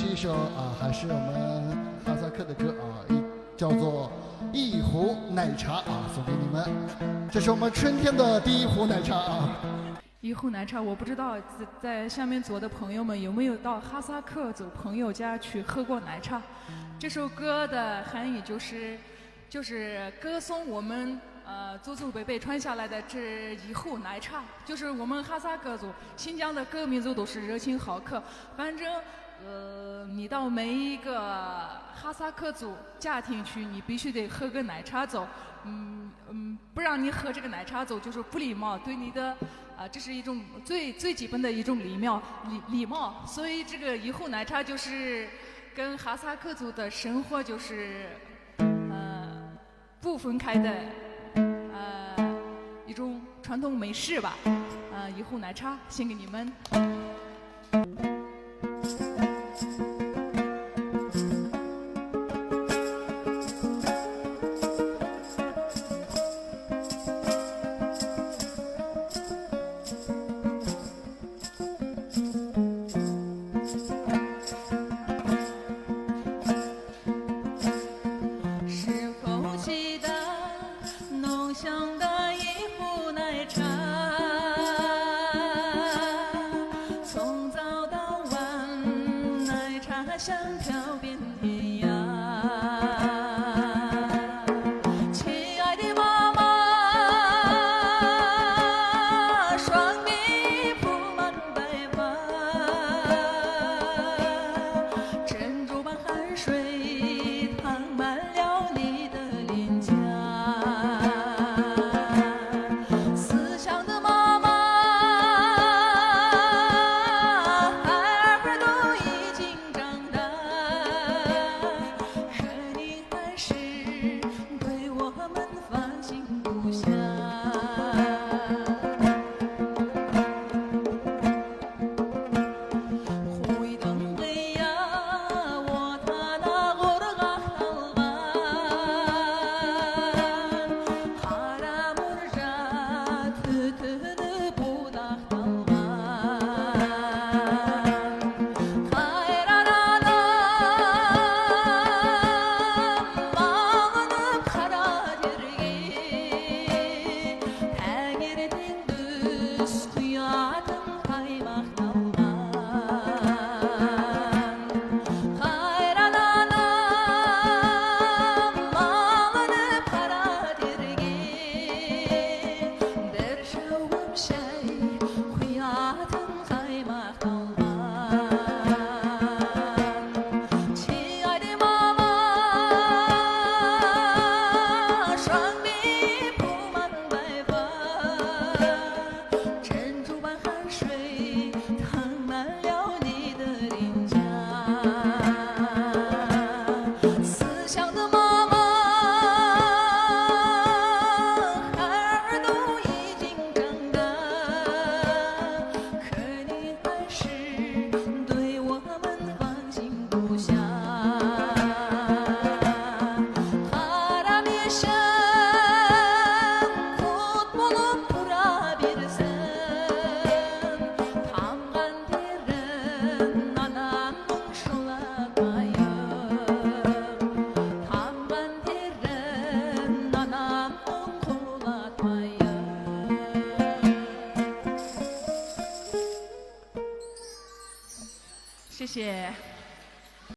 是一首还是我们哈萨克的歌叫做《一壶奶茶》送给你们。这是我们春天的第一壶奶茶一壶奶茶，我不知道在下面坐的朋友们有没有到哈萨克走朋友家去喝过奶茶。这首歌的含义就是歌颂我们祖祖辈辈传下来的这一壶奶茶。就是我们哈萨克族、新疆的各个民族都是热情好客，反正你到每一个哈萨克族家庭去，你必须得喝个奶茶走。不让你喝这个奶茶走就是不礼貌，对你的这是一种最基本的一种礼貌。所以这个一壶奶茶就是跟哈萨克族的生活就是不分开的一种传统美食吧。一壶奶茶献给你们。香飘遍天涯，亲爱的妈妈，双臂铺满白发，珍珠般汗水淌满了你的脸颊，思乡的妈妈，孩儿都已经长大。谢谢。